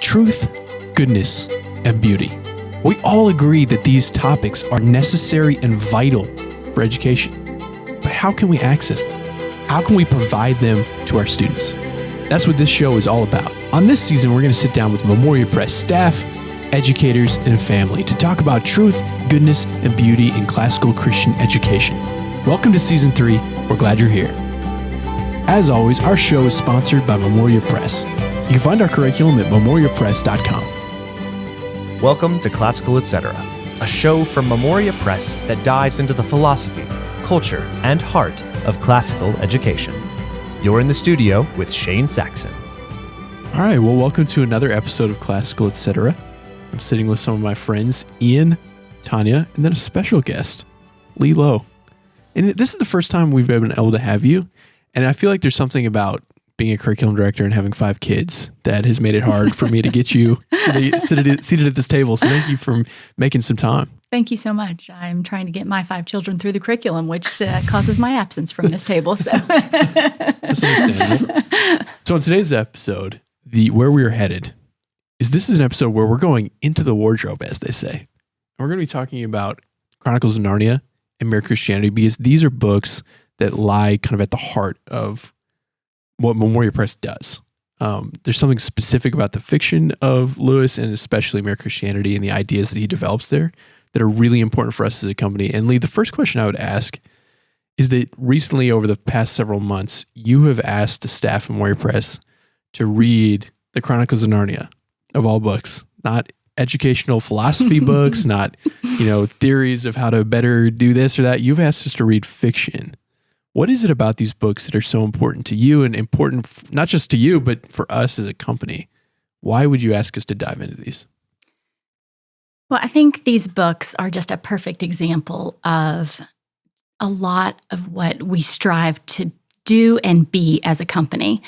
truth, goodness, and beauty. We all agree that these topics are necessary and vital for education. But how can we access them? How can we provide them to our students? That's what this show is all about. On this season, we're going to sit down with Memoria Press staff, educators, and family to talk about truth, goodness, and beauty in classical Christian education. Welcome to Season 3. We're glad you're here. As always, our show is sponsored by Memoria Press. You can find our curriculum at memoriapress.com. Welcome to Classical Etc., a show from Memoria Press that dives into the philosophy, culture, and heart of classical education. You're in the studio with Shane Saxon. All right, well, welcome to another episode of Classical Etc. I'm sitting with some of my friends, Ian, Tanya, and then a special guest, Leigh, Lowe. And this is the first time we've been able to have you, and I feel like there's something about being a curriculum director and having 5 kids that has made it hard for me to get you seated at this table. So thank you for making some time. Thank you so much. I'm trying to get my 5 children through the curriculum, which causes my absence from this table. So that's understandable. So in today's episode, where we are headed is this is an episode where we're going into the wardrobe, as they say. And we're going to be talking about Chronicles of Narnia and Mere Christianity, because these are books that lie kind of at the heart of what Memoria Press does. There's something specific about the fiction of Lewis, and especially Mere Christianity, and the ideas that he develops there that are really important for us as a company. And Leigh, the first question I would ask is that recently, over the past several months, you have asked the staff of Memoria Press to read the Chronicles of Narnia, of all books, not educational philosophy books, not theories of how to better do this or that. You've asked us to read fiction. What is it about these books that are so important to you, and important not just to you, but for us as a company? Why would you ask us to dive into these? Well, I think these books are just a perfect example of a lot of what we strive to do and be as a company.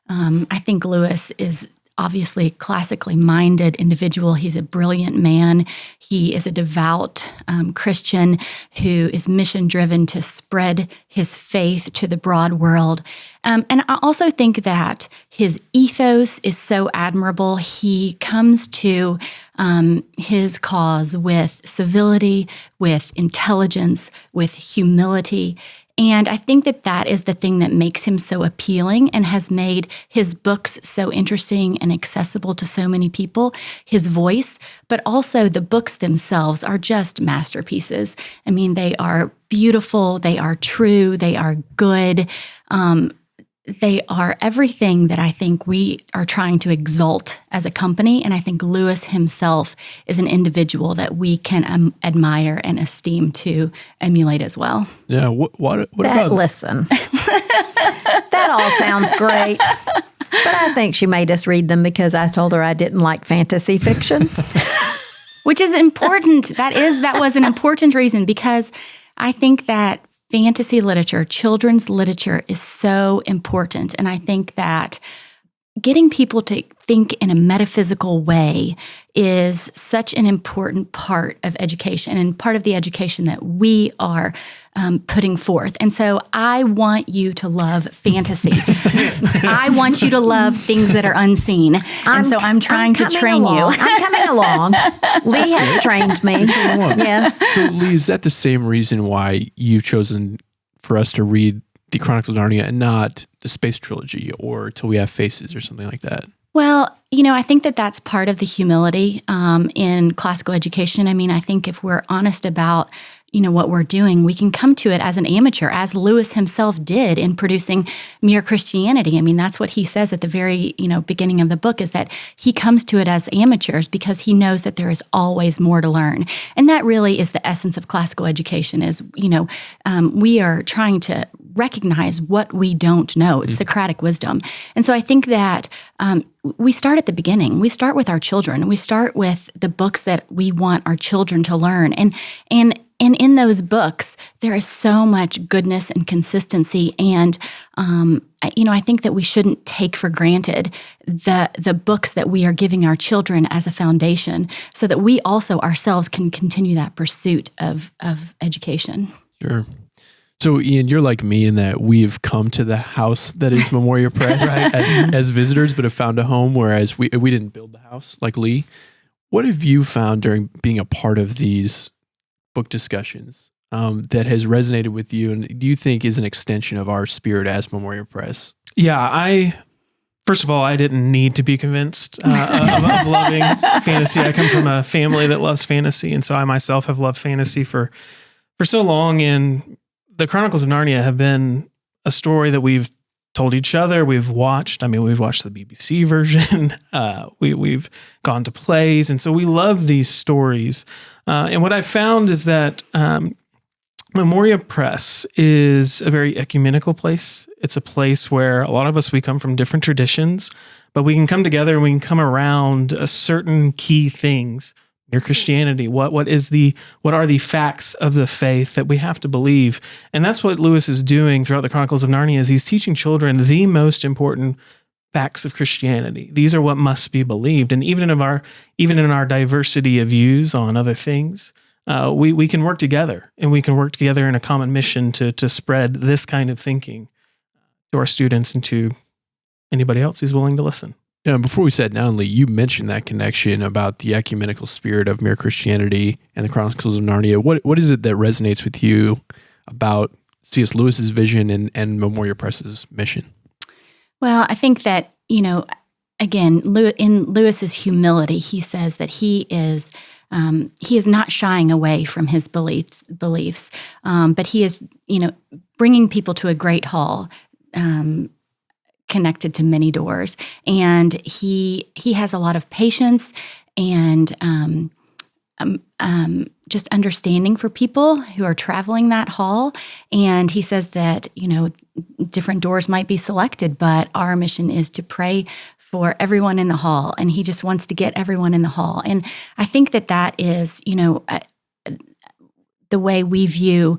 I think Lewis is obviously a classically minded individual. He's a brilliant man. He is a devout Christian who is mission-driven to spread his faith to the broad world. And I also think that his ethos is so admirable. He comes to his cause with civility, with intelligence, with humility. And I think that that is the thing that makes him so appealing and has made his books so interesting and accessible to so many people. His voice, but also the books themselves are just masterpieces. I mean, they are beautiful, they are true, they are good. They are everything that I think we are trying to exalt as a company. And I think Lewis himself is an individual that we can admire and esteem to emulate as well. Yeah. What about... Listen, that all sounds great. But I think she made us read them because I told her I didn't like fantasy fiction. Which is important. That was an important reason, because I think that fantasy literature, children's literature, is so important. And I think that getting people to think in a metaphysical way is such an important part of education and part of the education that we are putting forth. And so I want you to love fantasy. I want you to love things that are unseen. And so I'm trying to train you. I'm coming along. Leigh has trained me. Yes. So Leigh, is that the same reason why you've chosen for us to read the Chronicles of Narnia and not the Space Trilogy or Till We Have Faces or something like that? Well, I think that that's part of the humility in classical education. I mean, I think if we're honest about what we're doing, we can come to it as an amateur, as Lewis himself did in producing Mere Christianity. I mean, that's what he says at the very, beginning of the book, is that he comes to it as amateurs because he knows that there is always more to learn. And that really is the essence of classical education is, we are trying to recognize what we don't know. It's Socratic wisdom. And so I think that we start at the beginning. We start with our children. We start with the books that we want our children to learn. And in those books, there is so much goodness and consistency. And, I think that we shouldn't take for granted the books that we are giving our children as a foundation so that we also ourselves can continue that pursuit of education. Sure. So Ian, you're like me in that we've come to the house that is Memoria Press as visitors, but have found a home, whereas we didn't build the house like Leigh. What have you found during being a part of these book discussions that has resonated with you, and do you think is an extension of our spirit as Memoria Press? Yeah, first of all, I didn't need to be convinced of loving fantasy. I come from a family that loves fantasy, and so I myself have loved fantasy for so long. And the Chronicles of Narnia have been a story that we've told each other. We've watched. I mean, we've watched the BBC version. We've gone to plays, and so we love these stories. And what I found is that Memoria Press is a very ecumenical place. It's a place where a lot of us, we come from different traditions, but we can come together and we can come around a certain key things. Mere Christianity. What are the facts of the faith that we have to believe? And that's what Lewis is doing throughout the Chronicles of Narnia, is he's teaching children the most important facts of Christianity. These are what must be believed. And even in our diversity of views on other things, we can work together, and we can work together in a common mission to spread this kind of thinking to our students and to anybody else who's willing to listen. Yeah, before we sat down, Leigh, you mentioned that connection about the ecumenical spirit of Mere Christianity and the Chronicles of Narnia. What is it that resonates with you about C.S. Lewis's vision and Memoria Press's mission? Well, I think that, again, in Lewis's humility, he says that he is not shying away from his beliefs, but he is, bringing people to a great hall, connected to many doors, and he has a lot of patience and just understanding for people who are traveling that hall. And he says that different doors might be selected, but our mission is to pray for everyone in the hall, and he just wants to get everyone in the hall. And I think that is the way we view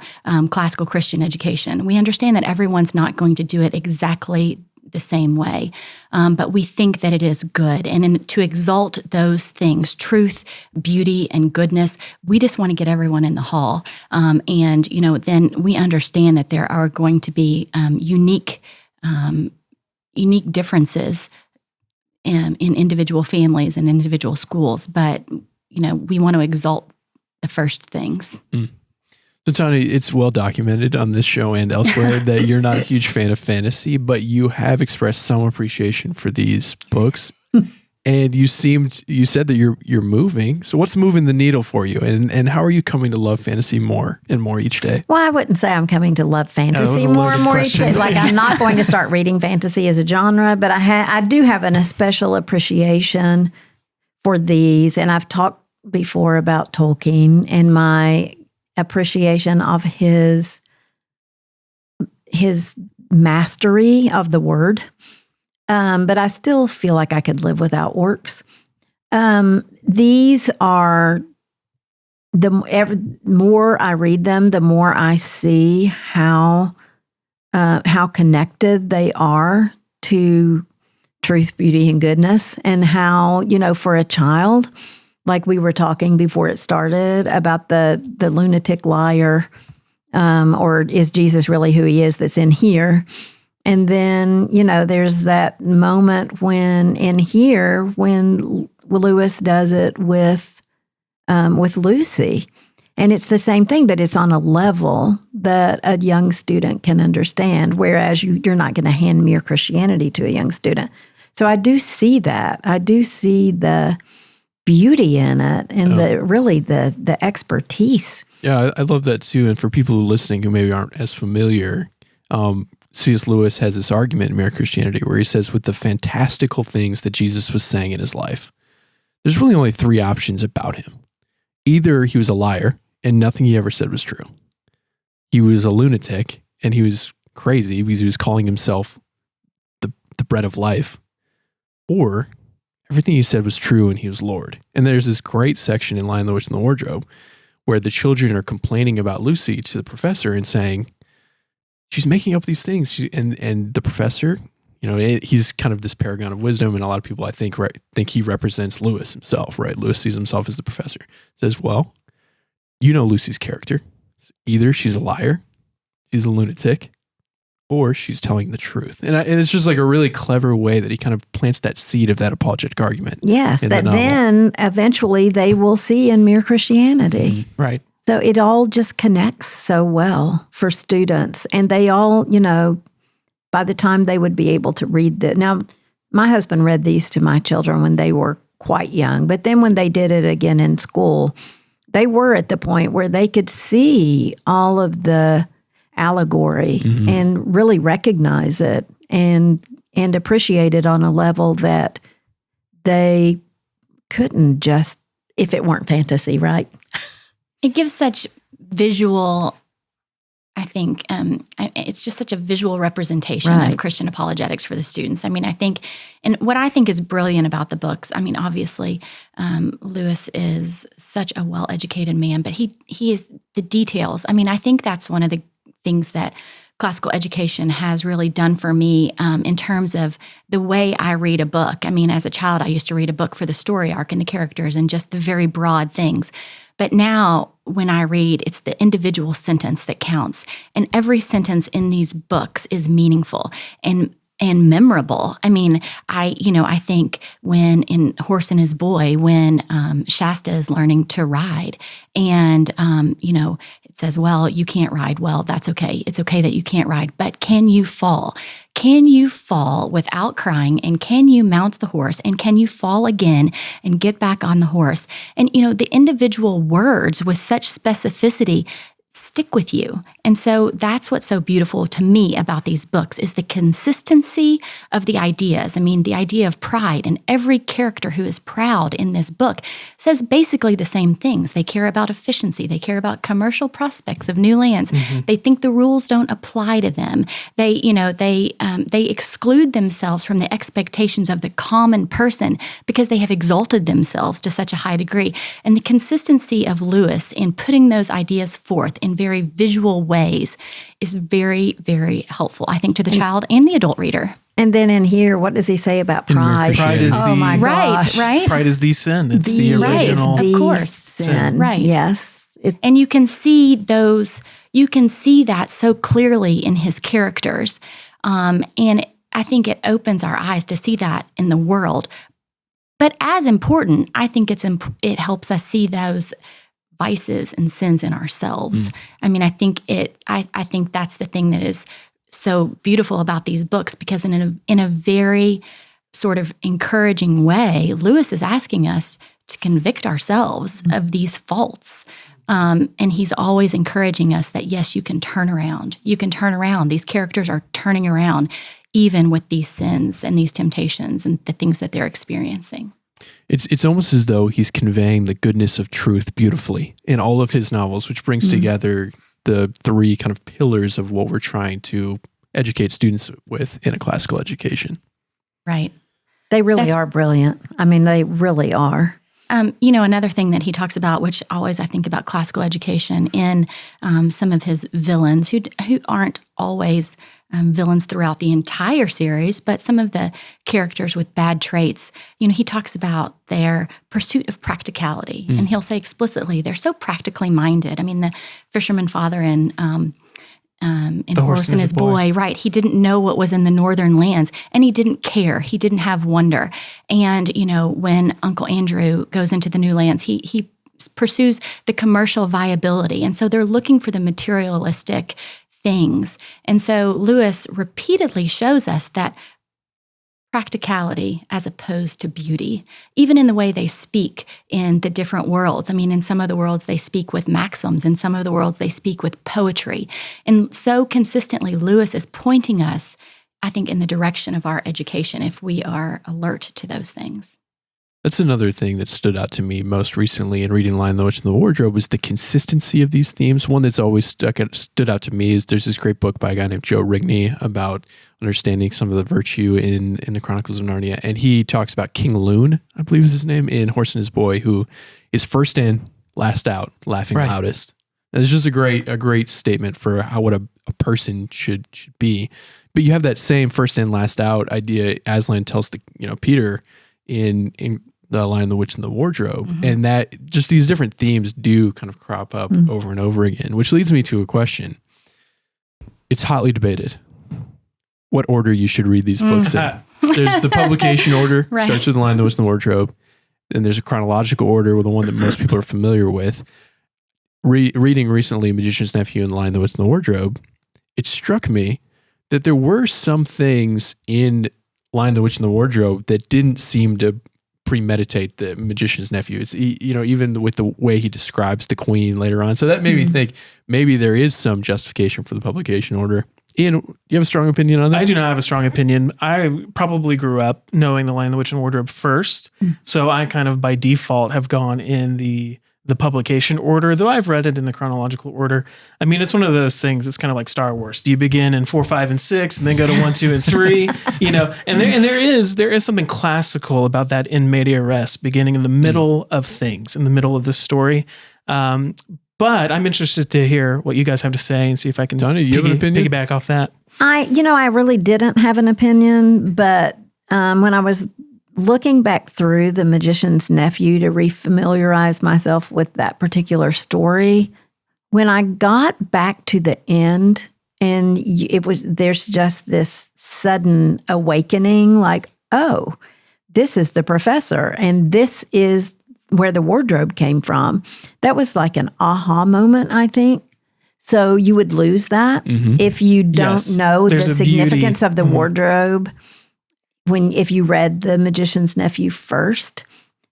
classical Christian education. We understand that everyone's not going to do it exactly the same way, but we think that it is good. And to exalt those things, truth, beauty, and goodness, we just want to get everyone in the hall. And then we understand that there are going to be unique differences in individual families and individual schools, but we want to exalt the first things. So Tanya, it's well documented on this show and elsewhere that you're not a huge fan of fantasy, but you have expressed some appreciation for these books. And you said that you're moving. So what's moving the needle for you? And how are you coming to love fantasy more and more each day? Well, I wouldn't say I'm coming to love fantasy more and more each day. Like, I'm not going to start reading fantasy as a genre, but I do have an especial appreciation for these. And I've talked before about Tolkien and my appreciation of his mastery of the word. But I still feel like I could live without orcs. These are, the more I read them, the more I see how connected they are to truth, beauty, and goodness, and how, for a child, like we were talking before it started about the lunatic liar, or is Jesus really who he is that's in here? And then, there's that moment when Lewis does it with Lucy. And it's the same thing, but it's on a level that a young student can understand, whereas you're not going to hand Mere Christianity to a young student. So I do see that. I do see the beauty in it and the expertise. Yeah, I love that too. And for people who are listening who maybe aren't as familiar, C.S. Lewis has this argument in Mere Christianity where he says, with the fantastical things that Jesus was saying in his life, there's really only three options about him. Either he was a liar and nothing he ever said was true. He was a lunatic and he was crazy because he was calling himself the bread of life. Or everything he said was true and he was Lord. And there's this great section in Lion, the Witch, and the Wardrobe where the children are complaining about Lucy to the professor and saying, she's making up these things. And the professor, he's kind of this paragon of wisdom. And a lot of people, I think he represents Lewis himself, right? Lewis sees himself as the professor. Says, well, Lucy's character. Either she's a liar, she's a lunatic or she's telling the truth. And it's just like a really clever way that he kind of plants that seed of that apologetic argument. Yes, that then eventually they will see in Mere Christianity. Mm-hmm. Right. So it all just connects so well for students. And they all, by the time they would be able to read that. Now, my husband read these to my children when they were quite young. But then when they did it again in school, they were at the point where they could see all of the allegory and really recognize it and appreciate it on a level that they couldn't just if it weren't fantasy, right? It gives such visual, I think, it's just such a visual representation of Christian apologetics for the students. I mean, I think, and what I think is brilliant about the books, I mean, obviously, Lewis is such a well-educated man, but he is the details. I mean, I think that's one of the things that classical education has really done for me in terms of the way I read a book. I mean, as a child, I used to read a book for the story arc and the characters and just the very broad things. But now when I read, it's the individual sentence that counts. And every sentence in these books is meaningful and memorable. I mean, I think when in Horse and His Boy, when Shasta is learning to ride and, it says, well, you can't ride. Well, that's okay. It's okay that you can't ride, but can you fall? Can you fall without crying? And can you mount the horse? And can you fall again and get back on the horse? And, the individual words with such specificity stick with you. And so that's what's so beautiful to me about these books is the consistency of the ideas. I mean, the idea of pride, and every character who is proud in this book says basically the same things. They care about efficiency. They care about commercial prospects of new lands. They think the rules don't apply to them. They exclude themselves from the expectations of the common person because they have exalted themselves to such a high degree. And the consistency of Lewis in putting those ideas forth in very visual ways is very, very helpful, I think, to the child and the adult reader. And then in here, what does he say about pride? Pride is my gosh. Right. Pride is the sin. It's the original of course. Sin. Right. Yes. And you can see that so clearly in his characters. And I think it opens our eyes to see that in the world. But as important, I think it helps us see those vices and sins in ourselves. I mean, I think that's the thing that is so beautiful about these books, because in a very sort of encouraging way, Lewis is asking us to convict ourselves of these faults. And he's always encouraging us that, yes, you can turn around. You can turn around. These characters are turning around even with these sins and these temptations and the things that they're experiencing. It's almost as though he's conveying the goodness of truth beautifully in all of his novels, which brings together the three kind of pillars of what we're trying to educate students with in a classical education. Right. They really are brilliant. I mean, they really are. Another thing that he talks about, which always I think about classical education in some of his villains, who aren't always villains throughout the entire series, but some of the characters with bad traits, he talks about their pursuit of practicality. And he'll say explicitly, they're so practically minded. I mean, the fisherman father in Horse and His Boy, right? He didn't know what was in the northern lands, and he didn't care. He didn't have wonder. And, when Uncle Andrew goes into the new lands, he pursues the commercial viability. And so they're looking for the materialistic things. And so Lewis repeatedly shows us that practicality as opposed to beauty, even in the way they speak in the different worlds. I mean, in some of the worlds they speak with maxims, in some of the worlds they speak with poetry. And so consistently, Lewis is pointing us, I think, in the direction of our education if we are alert to those things. That's another thing that stood out to me most recently in reading Lion, the Witch, and the Wardrobe is the consistency of these themes. One that's always stood out to me is there's this great book by a guy named Joe Rigney about understanding some of the virtue in the Chronicles of Narnia. And he talks about King Loon, I believe is his name, in Horse and His Boy, who is first in, last out, laughing loudest. And it's just a great statement for what a person should be. But you have that same first in, last out idea Aslan tells Peter in The Lion, the Witch, and the Wardrobe. And that just these different themes do kind of crop up over and over again, which leads me to a question. it's hotly debated what order you should read these books in. There's the publication order, Right. starts with The Lion, the Witch, and the Wardrobe. Then there's a chronological order, with the one that most people are familiar with. Reading recently Magician's Nephew and The Lion, the Witch, and the Wardrobe, it struck me that there were some things in Lion, the Witch, and the Wardrobe that didn't seem to premeditate the Magician's Nephew. It's, even with the way he describes the queen later on. So that made me think maybe there is some justification for the publication order. Ian, do you have a strong opinion on this? I do not have a strong opinion. I probably grew up knowing The Lion, the Witch, and the Wardrobe first. So I kind of by default have gone in the publication order, though I've read it in the chronological order. I mean, it's one of those things. It's kind of like Star Wars. Do you begin in 4, 5, and 6, and then go to 1, 2, and 3? And there is something classical about that in media res, beginning in the middle of things, in the middle of the story. But I'm interested to hear what you guys have to say and see if I can Tanya, you have an opinion? piggyback off that. I really didn't have an opinion, but when I was looking back through The Magician's Nephew to refamiliarize myself with that particular story, when I got back to the end, and there's just this sudden awakening, like, oh, this is the professor, and this is where the wardrobe came from. That was like an aha moment, I think. So you would lose that if you don't know the significance of the wardrobe if you read The Magician's Nephew first.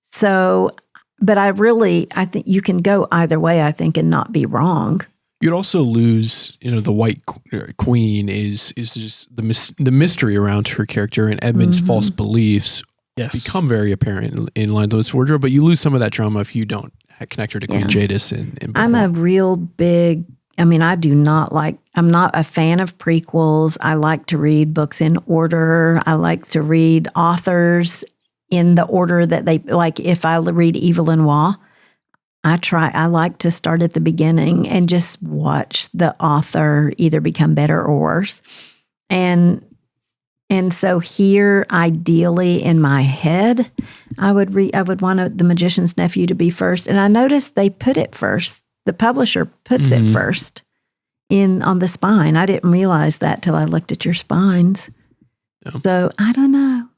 So, but I think you can go either way, I think, and not be wrong. You'd also lose, the White Queen is just the mystery around her character, and Edmund's false beliefs become very apparent in Lion, the Witch, and the Wardrobe, but you lose some of that drama if you don't connect her to Queen Jadis. I'm a real big, I'm not a fan of prequels. I like to read books in order. I like to read authors in the order that they, like if I read Evelyn Waugh, I like to start at the beginning and just watch the author either become better or worse. And so here, ideally in my head, I would want The Magician's Nephew to be first. And I noticed they put it first. The publisher puts it first on the spine. I didn't realize that till I looked at your spines. No. So I don't know.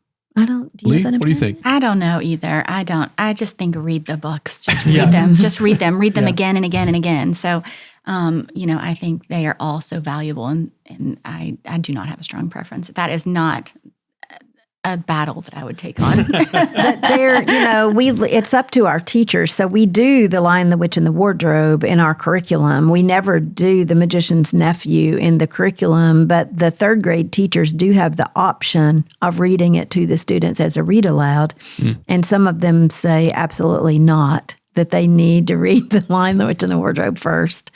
Leigh, what do you think? I don't know either. I don't. I just think read the books. Just read them. Just read them. Read them again and again and again. So, I think they are all so valuable, and I do not have a strong preference. That is not a battle that I would take on. But it's up to our teachers. So we do The Lion, the Witch, and the Wardrobe in our curriculum. We never do The Magician's Nephew in the curriculum, but the third grade teachers do have the option of reading it to the students as a read aloud. And some of them say absolutely not, that they need to read The Lion, the Witch, and the Wardrobe first.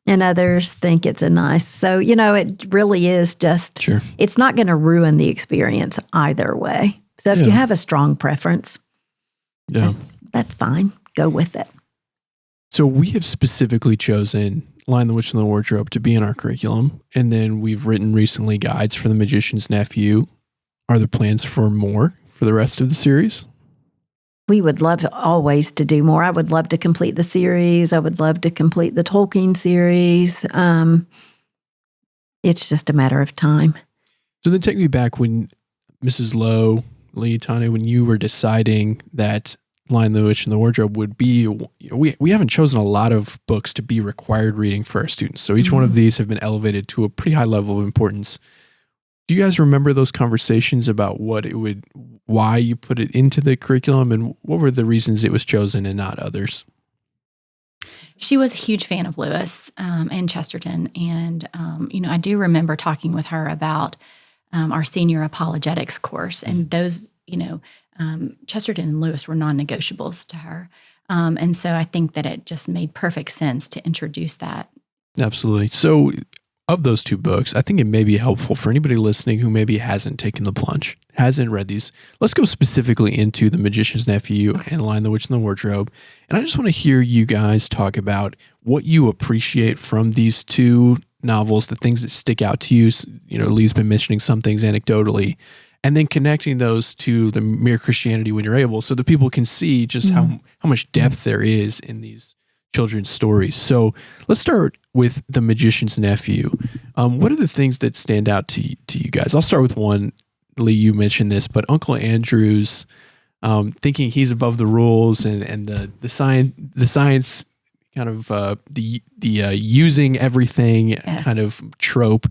And others think it's a nice. So, it really is just, it's not going to ruin the experience either way. So if you have a strong preference, that's fine. Go with it. So we have specifically chosen Lion, the Witch, and the Wardrobe to be in our curriculum. And then we've written recently guides for The Magician's Nephew. Are there plans for more for the rest of the series? We would love always to do more. I would love to complete the series. I would love to complete the Tolkien series. It's just a matter of time. So then take me back when Mrs. Lowe, Leigh, Tanya, when you were deciding that Lion, the Witch, and the Wardrobe would be, we haven't chosen a lot of books to be required reading for our students. So each one of these have been elevated to a pretty high level of importance. Do you guys remember those conversations about why you put it into the curriculum, and what were the reasons it was chosen and not others? She was a huge fan of Lewis and Chesterton. And, I do remember talking with her about our senior apologetics course. And those, Chesterton and Lewis were non-negotiables to her. And so I think that it just made perfect sense to introduce that. Absolutely. So of those two books, I think it may be helpful for anybody listening who maybe hasn't taken the plunge, hasn't read these. Let's go specifically into The Magician's Nephew and Lion, the Witch, and the Wardrobe. And I just want to hear you guys talk about what you appreciate from these two novels, the things that stick out to you. Leigh's been mentioning some things anecdotally, and then connecting those to the Mere Christianity when you're able, so that people can see just how much depth there is in these children's stories. So let's start with The Magician's Nephew, what are the things that stand out to you guys? I'll start with one. Leigh, you mentioned this, but Uncle Andrew's thinking he's above the rules, and the science kind of the using everything kind of trope,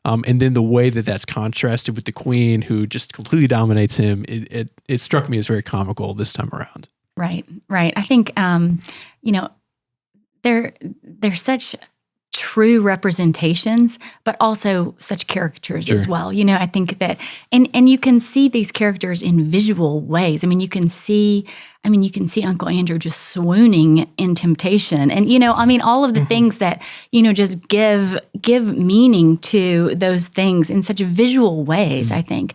and then the way that's contrasted with the Queen, who just completely dominates him. It struck me as very comical this time around. Right. I think they're such true representations, but also such caricatures as well. I think that, and you can see these characters in visual ways. I mean, you can see Uncle Andrew just swooning in temptation, and all of the things that just give meaning to those things in such visual ways. I think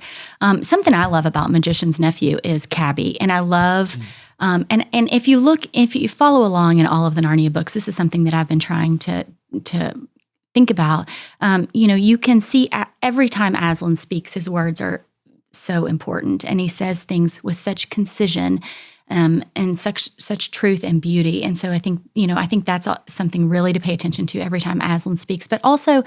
something I love about Magician's Nephew is Cabby, and I love. And if you follow along in all of the Narnia books, this is something that I've been trying to think about. You can see every time Aslan speaks, his words are so important, and he says things with such concision and such truth and beauty. And so I think that's something really to pay attention to every time Aslan speaks, but also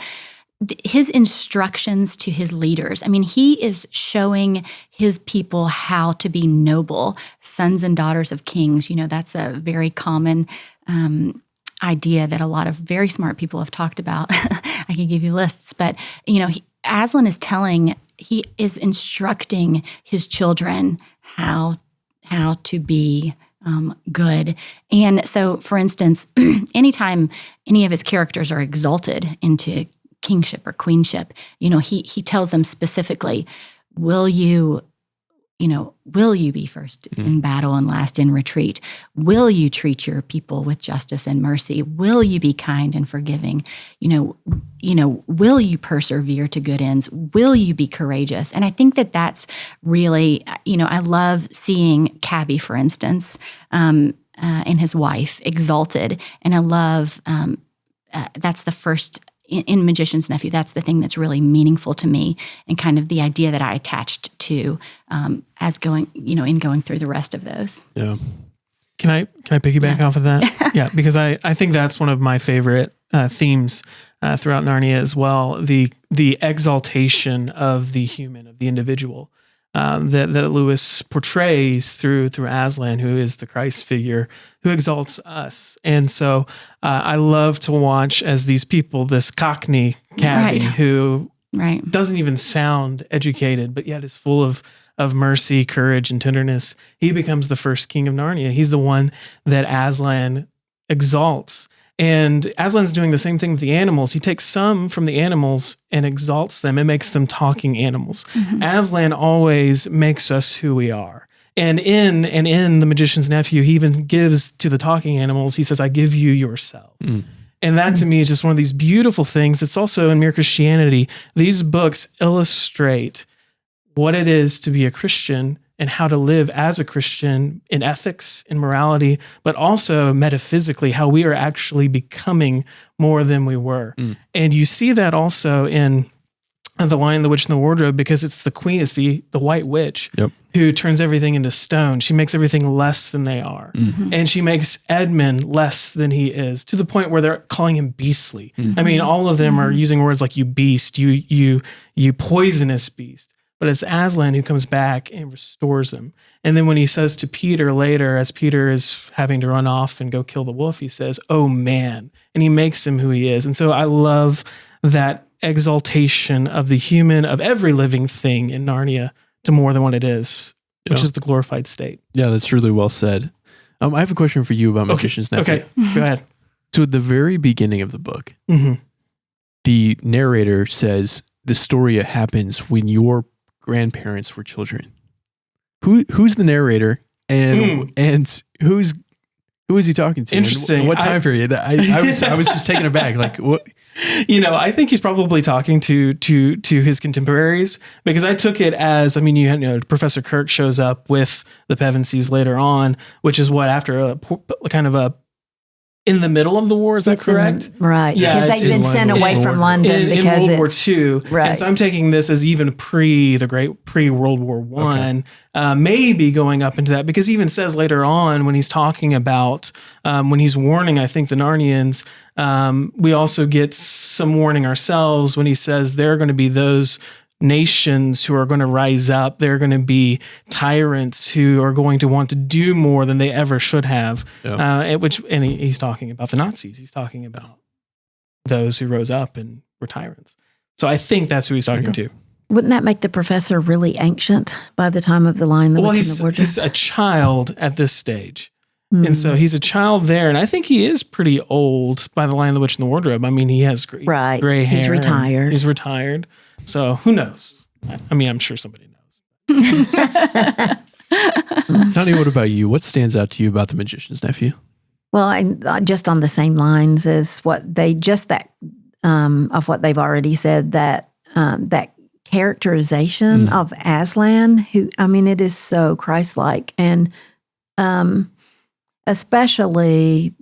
his instructions to his leaders. I mean, he is showing his people how to be noble sons and daughters of kings. That's a very common idea that a lot of very smart people have talked about. I can give you lists, but Aslan he is instructing his children how to be good. And so, for instance, anytime any of his characters are exalted into kingship or queenship, he tells them specifically, will you be first in battle and last in retreat? Will you treat your people with justice and mercy? Will you be kind and forgiving? Will you persevere to good ends? Will you be courageous? And I think that's really, I love seeing Cabby, for instance, and his wife exalted. And I love, that's the first in Magician's Nephew, that's the thing that's really meaningful to me, and kind of the idea that I attached to as going through the rest of those. Yeah. Can I piggyback off of that? Yeah, because I think that's one of my favorite themes throughout Narnia as well. The exaltation of the human, of the individual, that Lewis portrays through Aslan, who is the Christ figure, who exalts us. And so I love to watch as these people, this Cockney Cabby, who doesn't even sound educated, but yet is full of mercy, courage, and tenderness. He becomes the first king of Narnia. He's the one that Aslan exalts. And Aslan's doing the same thing with the animals. He takes some from the animals and exalts them and makes them talking animals. Mm-hmm. Aslan always makes us who we are. And in The Magician's Nephew, he even gives to the talking animals, he says, I give you yourself. Mm. And that to me is just one of these beautiful things. It's also in Mere Christianity. These books illustrate what it is to be a Christian and how to live as a Christian in ethics, in morality, but also metaphysically, how we are actually becoming more than we were. Mm. And you see that also in The Lion, the Witch, and the Wardrobe, because it's the queen, it's the white witch who turns everything into stone. She makes everything less than they are. Mm-hmm. And she makes Edmund less than he is, to the point where they're calling him beastly. Mm-hmm. I mean, all of them are using words like you beast, you poisonous beast. But it's Aslan who comes back and restores him. And then when he says to Peter later, as Peter is having to run off and go kill the wolf, he says, oh man, and he makes him who he is. And so I love that exaltation of the human, of every living thing in Narnia to more than what it is, which is the glorified state. Yeah, that's really well said. I have a question for you about Magician's Nephew. Okay, go ahead. So at the very beginning of the book, the narrator says the story happens when your grandparents were children. Who's the narrator, and who is he talking to? Interesting. And what time period? I was just taken aback. Like what? I think he's probably talking to his contemporaries, because I took it as, Professor Kirk shows up with the Pevensies later on, which is what, after a kind of a in the middle of the war. Is that It's in the- correct? right. Yeah, Because it's they've been in sent London. away from London in because World War it's- II. Right. And so I'm taking this as even pre World War One, maybe going up into that, because he even says later on when he's talking about, when he's warning, I think, the Narnians, we also get some warning ourselves when he says there are going to be those nations who are going to rise up. They're going to be tyrants who are going to want to do more than they ever should have. Yeah. He's talking about the Nazis. He's talking about those who rose up and were tyrants. So I think that's who he's talking to. Wouldn't that make the professor really ancient by the time of The Lion, the Witch, and the Wardrobe? He's a child at this stage. Mm. And so he's a child there. And I think he is pretty old by The Lion, the Witch, and the Wardrobe. I mean, he has gray hair. He's retired. He's retired. So who knows? I mean, I'm sure somebody knows. Tanya, what about you? What stands out to you about The Magician's Nephew? Well, I just on the same lines as what they of what they've already said, that that characterization of Aslan, who, I mean, it is so Christ-like, and especially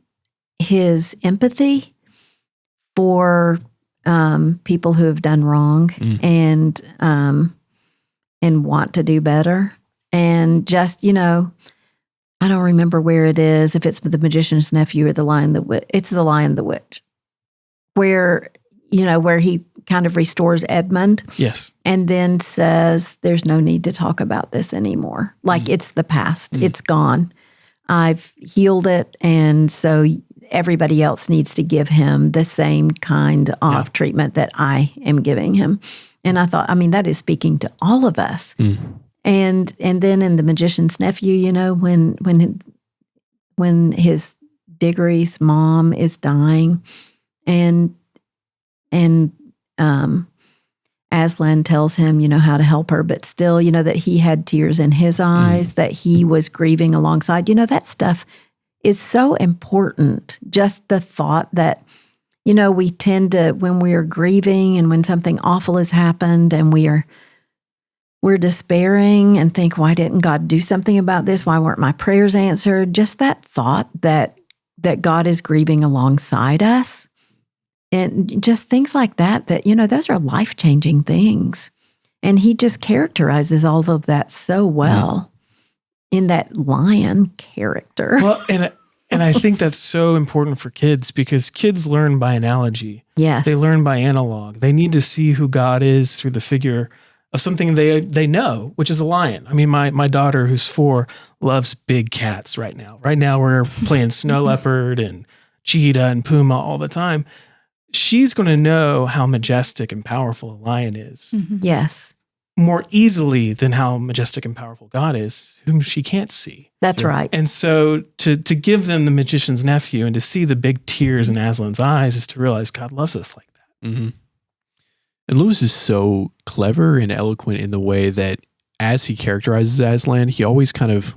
his empathy for people who have done wrong and want to do better. And just, I don't remember where it is, if it's The Magician's Nephew or The Lion, the Witch. It's The Lion, the Witch, where he kind of restores Edmund. Yes. And then says, there's no need to talk about this anymore. Like it's the past. It's gone. I've healed it. And so everybody else needs to give him the same kind of treatment that I am giving him. And I thought, I mean, that is speaking to all of us. And then in The Magician's Nephew, when his Diggory's mom is dying, and Aslan tells him, how to help her, but still, that he had tears in his eyes, that he was grieving alongside. That stuff is so important. Just the thought that, we tend to, when we are grieving and when something awful has happened and we're despairing and think, why didn't God do something about this? Why weren't my prayers answered? Just that thought that God is grieving alongside us. And just things like that, those are life-changing things. And he just characterizes all of that so well in that lion character. Well, and I think that's so important for kids, because kids learn by analogy. Yes. They learn by analog. They need to see who God is through the figure of something they know, which is a lion. I mean, my daughter, who's 4, loves big cats right now. Right now we're playing snow leopard and cheetah and puma all the time. She's going to know how majestic and powerful a lion is Yes. more easily than how majestic and powerful God is, whom she can't see. That's right. And so to give them The Magician's Nephew and to see the big tears in Aslan's eyes is to realize God loves us like that. Mm-hmm. And Lewis is so clever and eloquent in the way that as he characterizes Aslan, he always kind of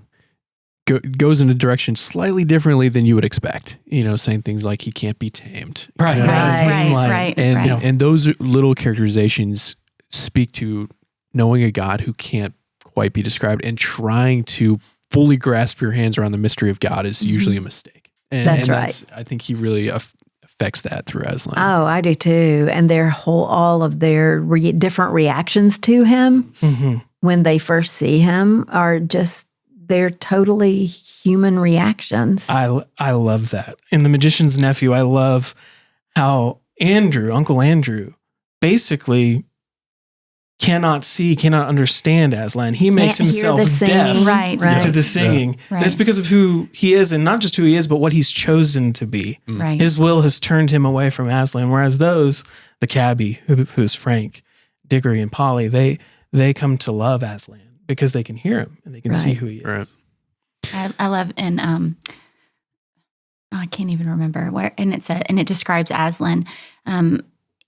goes in a direction slightly differently than you would expect. Saying things like he can't be tamed. Right. Right. And those little characterizations speak to knowing a God who can't quite be described, and trying to fully grasp your hands around the mystery of God is usually a mistake. That's right. I think he really affects that through Aslan. Oh, I do too. And all of their different reactions to him when they first see him are just, they're totally human reactions. I love that. In The Magician's Nephew, I love how Uncle Andrew, basically cannot understand Aslan. He makes himself deaf to the singing. Yeah. Right. And it's because of who he is, and not just who he is, but what he's chosen to be. Right. His will has turned him away from Aslan, whereas the cabbie, who's Frank, Diggory, and Polly, they come to love Aslan because they can hear him and they can see who he is. Right. I love I can't even remember where, and it describes Aslan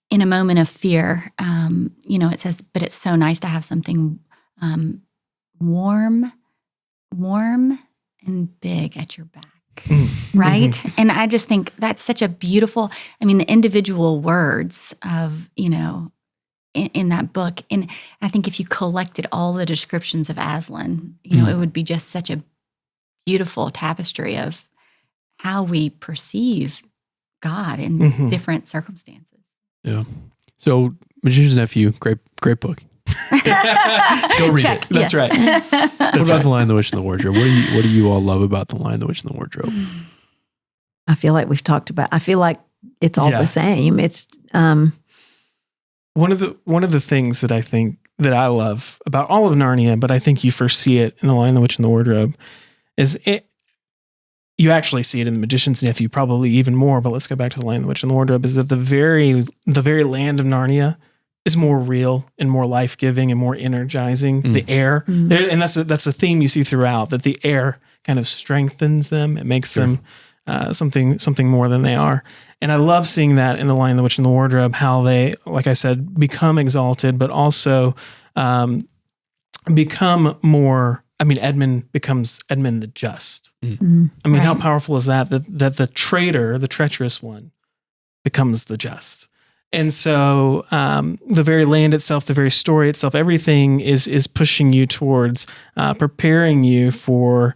in a moment of fear. It says, but it's so nice to have something warm and big at your back. Right? And I just think that's such a beautiful, the individual words of, in that book. And I think if you collected all the descriptions of Aslan, it would be just such a beautiful tapestry of how we perceive God in different circumstances. Yeah. So Magician's Nephew, great book. Go read Check. it. That's right. What about The Lion, the Witch, and the Wardrobe? What do you all love about The Lion, the Witch, and the Wardrobe? I feel like we've talked about. I feel like it's all the same. It's one of the things that I think that I love about all of Narnia, but I think you first see it in The Lion, the Witch, and the Wardrobe, is it. You actually see it in The Magician's Nephew, probably even more. But let's go back to The Lion, the Witch, and the Wardrobe. Is that the very land of Narnia is more real and more life-giving and more energizing. The air, and that's a theme you see throughout. That the air kind of strengthens them. It makes them something more than they are. And I love seeing that in The Lion, the Witch, and the Wardrobe. How they, like I said, become exalted, but also become more. I mean, Edmund becomes Edmund the Just. I mean, how powerful is that? That the traitor, the treacherous one, becomes the just. And so the very land itself, the very story itself, everything is pushing you towards preparing you for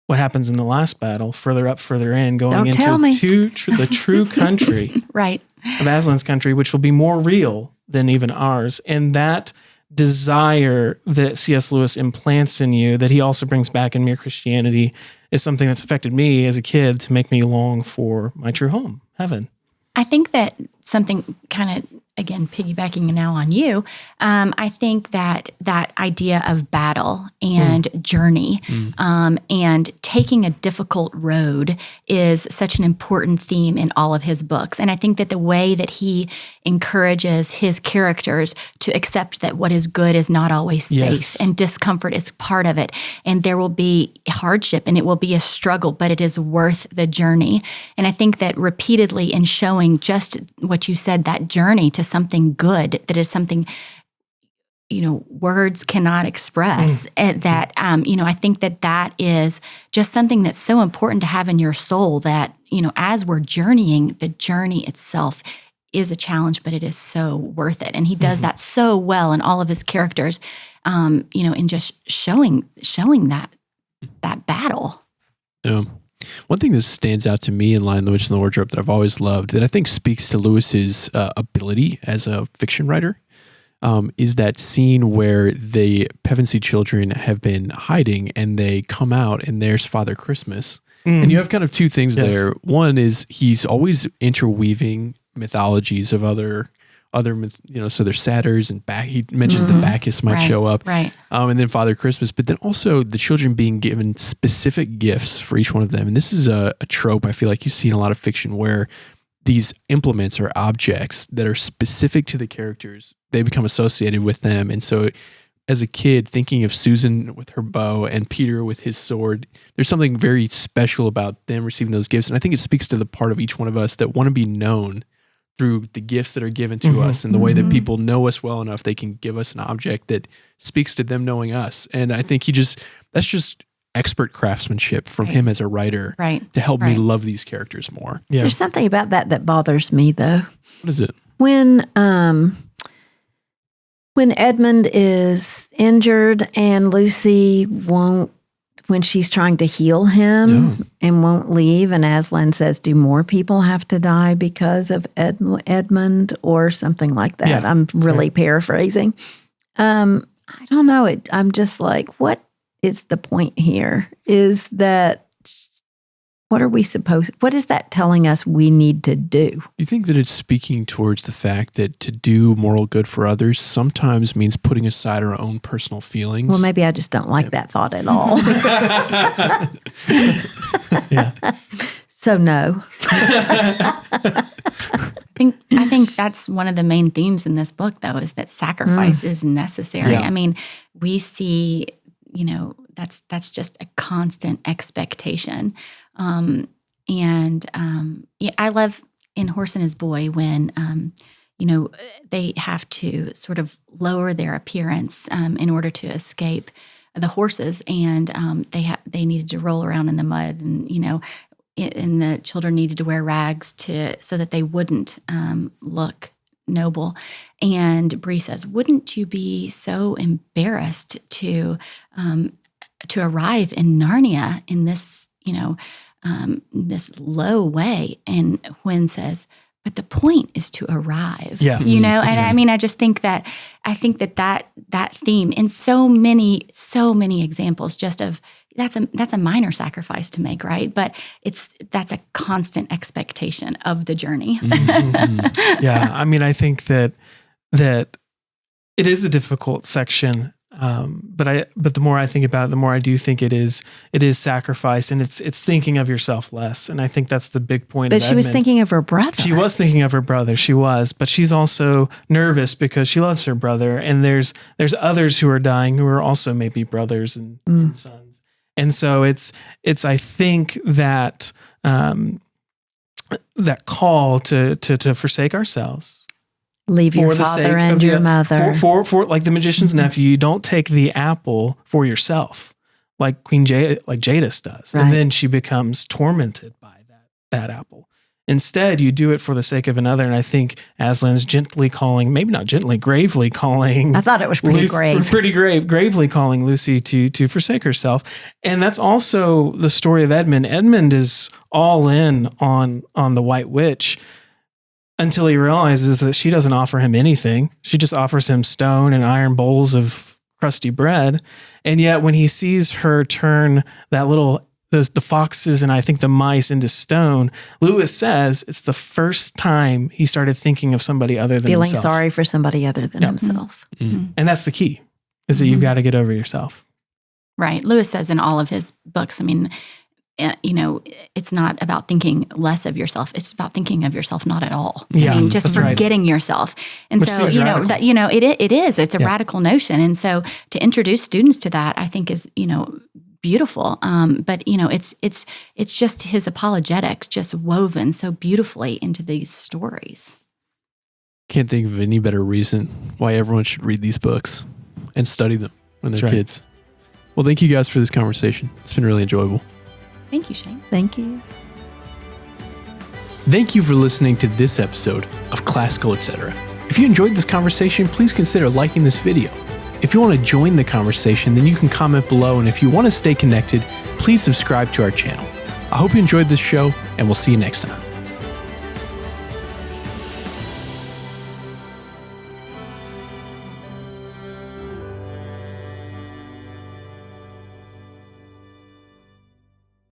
what happens in the last battle, further up, further in, going into the true country of Aslan's country, which will be more real than even ours. And that desire that C.S. Lewis implants in you, that he also brings back in Mere Christianity, is something that's affected me as a kid to make me long for my true home, heaven. I think that something kind of, again, piggybacking now on you, I think that idea of battle and journey and taking a difficult road is such an important theme in all of his books. And I think that the way that he encourages his characters to accept that what is good is not always safe and discomfort is part of it. And there will be hardship and it will be a struggle, but it is worth the journey. And I think that repeatedly in showing just what you said, that journey to something good, that is something, words cannot express. And that, I think that is just something that's so important to have in your soul that, as we're journeying, the journey itself is a challenge, but it is so worth it. And he does that so well in all of his characters, in just showing that battle. Yeah. One thing that stands out to me in Lion, the Witch, and the Wardrobe that I've always loved, that I think speaks to Lewis's ability as a fiction writer, is that scene where the Pevensey children have been hiding and they come out and there's Father Christmas. And you have kind of two things there. One is he's always interweaving mythologies of other, so there's satyrs and he mentions that Bacchus might show up. Right. And then Father Christmas, but then also the children being given specific gifts for each one of them. And this is a trope I feel like you see in a lot of fiction where these implements or objects that are specific to the characters, they become associated with them. And so as a kid, thinking of Susan with her bow and Peter with his sword, there's something very special about them receiving those gifts. And I think it speaks to the part of each one of us that want to be known through the gifts that are given to us and the way that people know us well enough, they can give us an object that speaks to them knowing us. And I think that's just expert craftsmanship from him as a writer to help me love these characters more. Yeah. There's something about that bothers me though. What is it? When Edmund is injured and Lucy won't, when she's trying to heal him and won't leave, and Aslan says, do more people have to die because of Edmund or something like that? Yeah, I'm really paraphrasing. I don't know. I'm just like, what is the point here? Is that, what is that telling us we need to do? Do you think that it's speaking towards the fact that to do moral good for others sometimes means putting aside our own personal feelings? Well, maybe I just don't like that thought at all. So no. I think that's one of the main themes in this book, though, is that sacrifice is necessary. Yeah. I mean, we see, that's just a constant expectation. I love in Horse and His Boy when, they have to sort of lower their appearance in order to escape the horses, and they needed to roll around in the mud, and and the children needed to wear rags so that they wouldn't look noble. And Bree says, "Wouldn't you be so embarrassed to arrive in Narnia in this this low way. And Hwin says, but the point is to arrive. Yeah. And right. I mean, I think that theme in so many examples just of that's a minor sacrifice to make, right? But that's a constant expectation of the journey. Mm-hmm. Yeah. I mean, I think that it is a difficult section. But the more I think about it, the more I do think it is sacrifice, and it's thinking of yourself less. And I think that's the big point. But she was thinking of her brother. She was thinking of her brother. She was, but she's also nervous because she loves her brother. And there's others who are dying who are also maybe brothers and sons. And so it's I think that that call to forsake ourselves. Leave your father and your mother. For like the magician's nephew, you don't take the apple for yourself, like Jadis does. Right. And then she becomes tormented by that apple. Instead, you do it for the sake of another. And I think Aslan's gently calling, maybe not gently, gravely calling. I thought it was pretty grave. Gravely calling Lucy to forsake herself. And that's also the story of Edmund. Edmund is all in on the White Witch, until he realizes that she doesn't offer him anything. She just offers him stone and iron bowls of crusty bread. And yet when he sees her turn the foxes and I think the mice into stone, Lewis says it's the first time he started thinking of somebody other than himself. Feeling sorry for somebody other than himself. Mm-hmm. And that's the key, is that you've got to get over yourself. Right. Lewis says in all of his books, I mean, it's not about thinking less of yourself. It's about thinking of yourself not at all. Yeah, I mean, just forgetting yourself. And which so, it is. It's a radical notion. And so to introduce students to that, I think is, beautiful. But it's just his apologetics just woven so beautifully into these stories. Can't think of any better reason why everyone should read these books and study them when they're kids. Well, thank you guys for this conversation. It's been really enjoyable. Thank you, Shane. Thank you. Thank you for listening to this episode of Classical Etc. If you enjoyed this conversation, please consider liking this video. If you want to join the conversation, then you can comment below, and if you want to stay connected, please subscribe to our channel. I hope you enjoyed this show, and we'll see you next time.